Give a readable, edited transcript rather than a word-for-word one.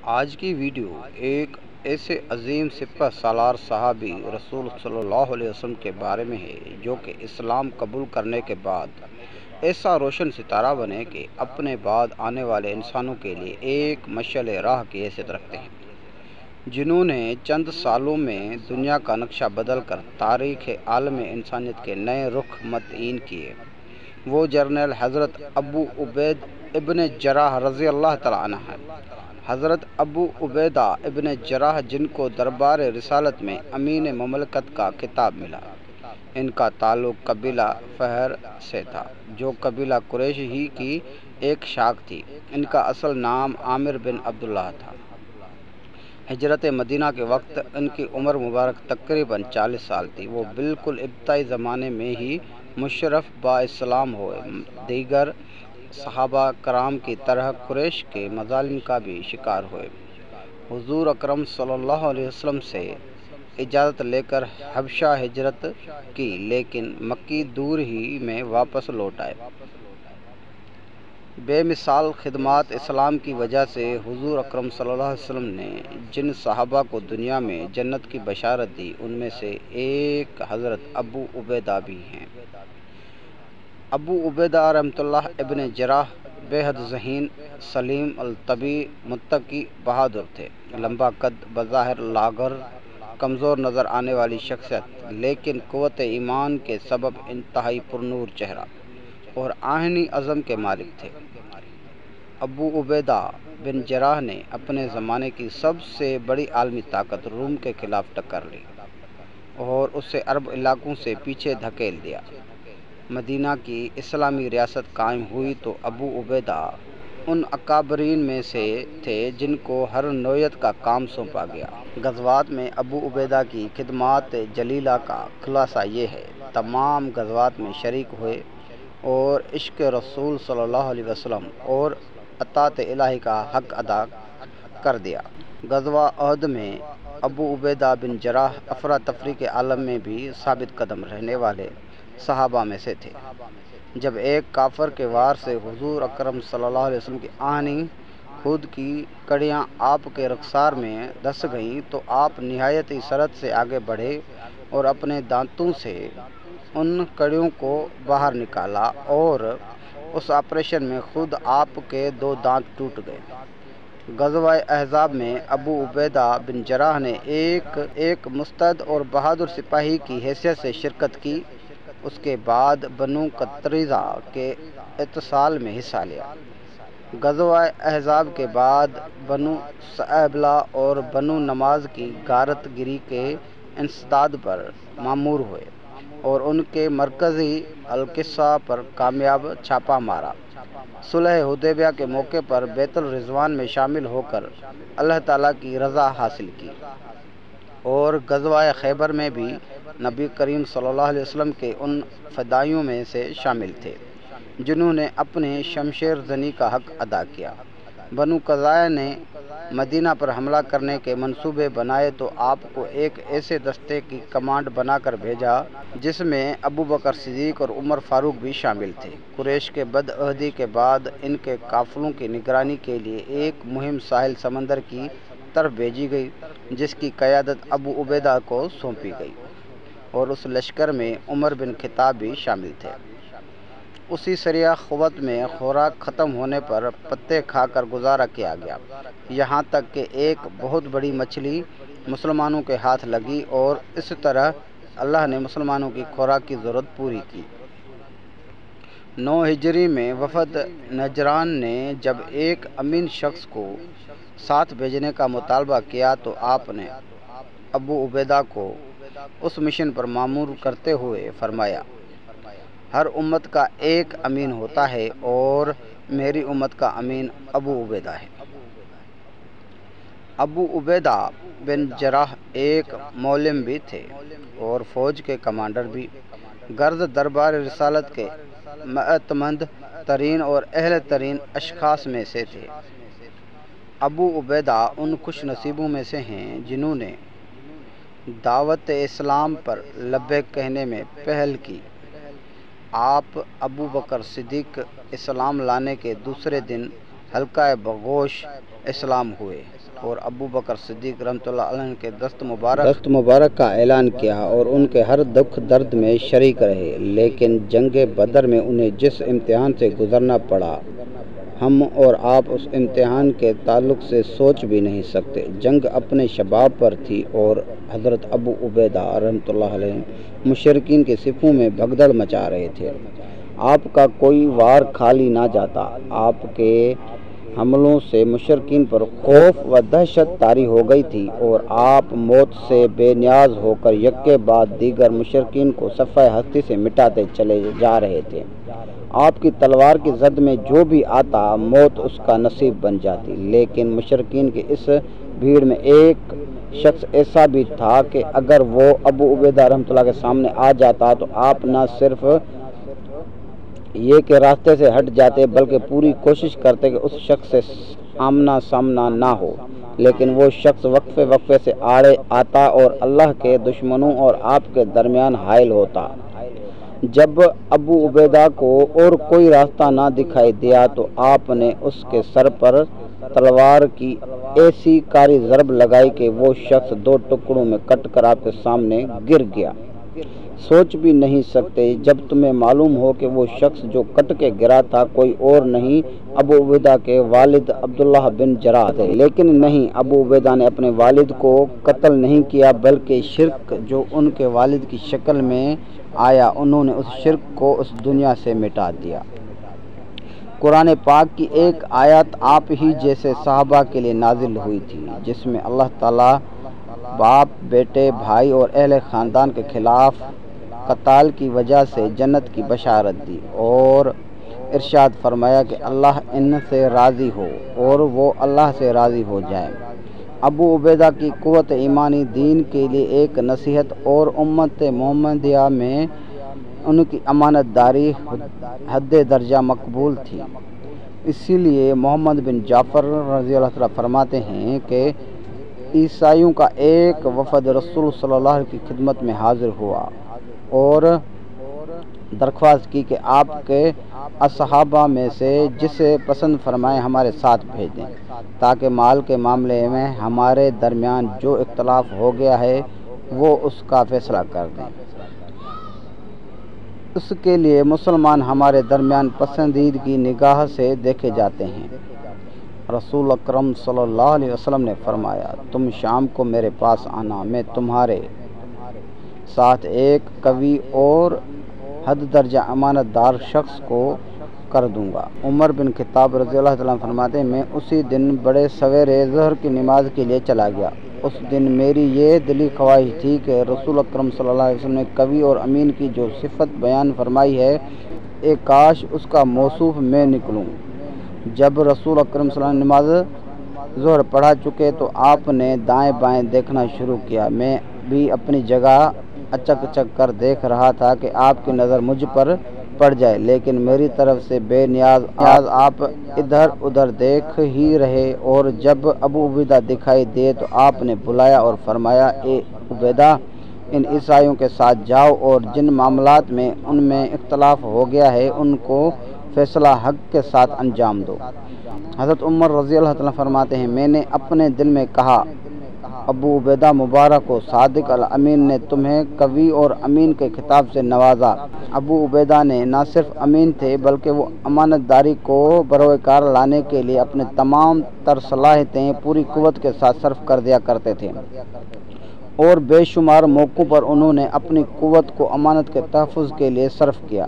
آج کی ویڈیو ایک ایسے عظیم سپہ سالار صحابی رسول صلی اللہ علیہ وسلم کے بارے میں ہے جو کہ اسلام قبول کرنے کے بعد ایسا روشن ستارہ بنے کہ اپنے بعد آنے والے انسانوں کے لیے ایک مشعل راہ کی حیثیت رکھتے ہیں، جنہوں نے چند سالوں میں دنیا کا نقشہ بدل کر تاریخ عالم انسانیت کے نئے رخ متعین کیے۔ وہ جنرل حضرت ابو عبید ابن جراح رضی اللہ تعالیٰ عنہ ہیں۔ حضرت ابو عبیدہ ابن جراح، جن کو دربار رسالت میں امین مملکت کا خطاب ملا، ان کا تعلق قبیلہ فہر سے تھا، جو قبیلہ قریش ہی کی ایک شاخ تھی۔ ان کا اصل نام عامر بن عبداللہ تھا۔ ہجرت مدینہ کے وقت ان کی عمر مبارک تقریباً 40 سال تھی۔ وہ بالکل ابتدائی زمانے میں ہی مشرف با اسلام ہوئے۔ دیگر صحابہ کرام کی طرح قریش کے مظالم کا بھی شکار ہوئے۔ حضور اکرم صلی اللہ علیہ وسلم سے اجازت لے کر حبشہ ہجرت کی، لیکن مکی دور ہی میں واپس لوٹ آئے۔ بے مثال خدمات اسلام کی وجہ سے حضور اکرم صلی اللہ علیہ وسلم نے جن صحابہ کو دنیا میں جنت کی بشارت دی، ان میں سے ایک حضرت ابو عبیدہ بھی ہیں۔ ابو عبیدہ رحمۃ اللہ ابن جراح بے حد ذہین، سلیم الطبع، متقی، بہادر تھے۔ لمبا قد، بظاہر لاغر، کمزور نظر آنے والی شخصیت، لیکن قوت ایمان کے سبب انتہائی پرنور چہرہ اور آہنی عزم کے مالک تھے۔ ابو عبیدہ بن جراح نے اپنے زمانے کی سب سے بڑی عالمی طاقت روم کے خلاف ٹکر لی اور اسے عرب علاقوں سے پیچھے دھکیل دیا۔ مدینہ کی اسلامی ریاست قائم ہوئی تو ابو عبیدہ ان اکابرین میں سے تھے جن کو ہر نوعیت کا کام سونپا گیا۔ غزوات میں ابو عبیدہ کی خدمات جلیلہ کا خلاصہ یہ ہے: تمام غزوات میں شریک ہوئے اور عشق رسول صلی اللہ علیہ وسلم اور اطاعت الہی کا حق ادا کر دیا۔ غزوہ احد میں ابو عبیدہ بن جراح افراتفری کے عالم میں بھی ثابت قدم رہنے والے صحابہ میں سے تھے۔ جب ایک کافر کے وار سے حضور اکرم صلی اللہ علیہ وسلم کی آہنی خود کی کڑیاں آپ کے رخسار میں دھس گئیں تو آپ نہایت ہی سرعت سے آگے بڑھے اور اپنے دانتوں سے ان کڑیوں کو باہر نکالا، اور اس آپریشن میں خود آپ کے 2 دانت ٹوٹ گئے۔ غزوہ احزاب میں ابو عبیدہ بن جراح نے ایک مستعد اور بہادر سپاہی کی حیثیت سے شرکت کی۔ اس کے بعد بنو قریظہ کے اتصال میں حصہ لیا۔ غزوہ احزاب کے بعد بنو ثعلبہ اور بنو نماز کی غارت گری کے انسداد پر مامور ہوئے اور ان کے مرکزی القصہ پر کامیاب چھاپہ مارا۔ صلح حدیبیہ کے موقع پر بیت الرضوان میں شامل ہو کر اللہ تعالیٰ کی رضا حاصل کی، اور غزوہ خیبر میں بھی نبی کریم صلی اللہ علیہ وسلم کے ان فدائیوں میں سے شامل تھے جنہوں نے اپنے شمشیر زنی کا حق ادا کیا۔ بنو قریظہ نے مدینہ پر حملہ کرنے کے منصوبے بنائے تو آپ کو ایک ایسے دستے کی کمانڈ بنا کر بھیجا جس میں ابو بکر صدیق اور عمر فاروق بھی شامل تھے۔ قریش کے بدعہدی کے بعد ان کے قافلوں کی نگرانی کے لیے ایک مہم ساحل سمندر کی طرف بھیجی گئی، جس کی قیادت ابو عبیدہ کو سونپی گئی، اور اس لشکر میں عمر بن خطاب بھی شامل تھے۔ اسی سریہ قوت میں خوراک ختم ہونے پر پتے کھا کر گزارا کیا گیا، یہاں تک کہ ایک بہت بڑی مچھلی مسلمانوں کے ہاتھ لگی، اور اس طرح اللہ نے مسلمانوں کی خوراک کی ضرورت پوری کی۔ 9 ہجری میں وفد نجران نے جب ایک امین شخص کو ساتھ بھیجنے کا مطالبہ کیا تو آپ نے ابو عبیدہ کو اس مشن پر مامور کرتے ہوئے فرمایا: ہر امت کا ایک امین ہوتا ہے اور میری امت کا امین ابو عبیدہ ہے۔ ابو عبیدہ بن جراح ایک مولم بھی تھے اور فوج کے کمانڈر بھی، غرض دربار رسالت کے معتمد ترین اور اہل ترین اشخاص میں سے تھے۔ ابو عبیدہ ان خوش نصیبوں میں سے ہیں جنہوں نے دعوت اسلام پر لبیک کہنے میں پہل کی۔ آپ ابو بکر صدیق اسلام لانے کے دوسرے دن حلقہ بغوش اسلام ہوئے اور ابو بکر صدیق رحمۃ اللہ علیہ کے دست مبارک کا اعلان کیا اور ان کے ہر دکھ درد میں شریک رہے، لیکن جنگ بدر میں انہیں جس امتحان سے گزرنا پڑا، ہم اور آپ اس امتحان کے تعلق سے سوچ بھی نہیں سکتے۔ جنگ اپنے شباب پر تھی اور حضرت ابو عبیدہ رحمۃ اللہ علیہ مشرکین کے صفوں میں بھگدڑ مچا رہے تھے۔ آپ کا کوئی وار خالی نہ جاتا۔ آپ کے حملوں سے مشرکین پر خوف و دہشت طاری ہو گئی تھی اور آپ موت سے بے نیاز ہو کر یکے بعد دیگر مشرکین کو صفحہ ہستی سے مٹاتے چلے جا رہے تھے۔ آپ کی تلوار کی زد میں جو بھی آتا موت اس کا نصیب بن جاتی، لیکن مشرکین کی اس بھیڑ میں ایک شخص ایسا بھی تھا کہ اگر وہ ابو عبیدہ رحمۃ اللہ کے سامنے آ جاتا تو آپ نہ صرف یہ کہ راستے سے ہٹ جاتے بلکہ پوری کوشش کرتے کہ اس شخص سے آمنا سامنا نہ ہو، لیکن وہ شخص وقفے سے آڑے آتا اور اللہ کے دشمنوں اور آپ کے درمیان حائل ہوتا۔ جب ابو عبیدہ کو اور کوئی راستہ نہ دکھائی دیا تو آپ نے اس کے سر پر تلوار کی ایسی کاری ضرب لگائی کہ وہ شخص دو ٹکڑوں میں کٹ کر آپ کے سامنے گر گیا۔ سوچ بھی نہیں سکتے جب تمہیں معلوم ہو کہ وہ شخص جو کٹ کے گرا تھا کوئی اور نہیں ابو عبیدہ کے والد عبداللہ بن جراح تھے، لیکن نہیں، ابو عبیدہ نے اپنے والد کو قتل نہیں کیا بلکہ شرک جو ان کے والد کی شکل میں آیا، انہوں نے اس شرک کو اس دنیا سے مٹا دیا۔ قرآن پاک کی ایک آیت آپ ہی جیسے صحابہ کے لیے نازل ہوئی تھی، جس میں اللہ تعالیٰ باپ، بیٹے، بھائی اور اہل خاندان کے خلاف قتال کی وجہ سے جنت کی بشارت دی اور ارشاد فرمایا کہ اللہ ان سے راضی ہو اور وہ اللہ سے راضی ہو جائے۔ ابو عبیدہ کی قوت ایمانی دین کے لیے ایک نصیحت اور امت محمدیہ میں ان کی امانت داری حد درجہ مقبول تھی۔ اسی لیے محمد بن جعفر رضی اللہ عنہ فرماتے ہیں کہ عیسائیوں کا ایک وفد رسول صلی اللہ علیہ وسلم کی خدمت میں حاضر ہوا اور درخواست کی کہ آپ کے اصحابہ میں سے جسے پسند فرمائیں ہمارے ساتھ بھیج دیں تاکہ مال کے معاملے میں ہمارے درمیان جو اختلاف ہو گیا ہے وہ اس کا فیصلہ کر دیں۔ اس کے لیے مسلمان ہمارے درمیان پسندیدگی نگاہ سے دیکھے جاتے ہیں۔ رسول اکرم صلی اللہ علیہ وسلم نے فرمایا، تم شام کو میرے پاس آنا، میں تمہارے ساتھ ایک قوی اور حد درجہ امانت دار شخص کو کر دوں گا۔ عمر بن خطاب رضی اللہ عنہ فرماتے ہیں، میں اسی دن بڑے سویرے ظہر کی نماز کے لیے چلا گیا۔ اس دن میری یہ دلی خواہش تھی کہ رسول اکرم صلی اللہ علیہ وسلم نے قوی اور امین کی جو صفت بیان فرمائی ہے، ایک کاش اس کا موصوف میں نکلوں۔ جب رسول اکرم صلی اللہ علیہ وسلم نماز ظہر پڑھا چکے تو آپ نے دائیں بائیں دیکھنا شروع کیا۔ میں بھی اپنی جگہ اچک اچک کر دیکھ رہا تھا کہ آپ کی نظر مجھ پر پڑ جائے، لیکن میری طرف سے بے نیاز آپ ادھر ادھر دیکھ ہی رہے، اور جب ابو عبیدہ دکھائی دیے تو آپ نے بلایا اور فرمایا، اے عبیدہ، ان عیسائیوں کے ساتھ جاؤ اور جن معاملات میں ان میں اختلاف ہو گیا ہے ان کو فیصلہ حق کے ساتھ انجام دو۔ حضرت عمر رضی اللہ عنہ فرماتے ہیں، میں نے اپنے دل میں کہا، ابو عبیدہ مبارک و صادق الامین نے تمہیں قوی اور امین کے خطاب سے نوازا۔ ابو عبیدہ نے نہ صرف امین تھے بلکہ وہ امانت داری کو بروئے کار لانے کے لیے اپنے تمام تر صلاحیتیں پوری قوت کے ساتھ صرف کر دیا کرتے تھے، اور بے شمار موقعوں پر انہوں نے اپنی قوت کو امانت کے تحفظ کے لیے صرف کیا۔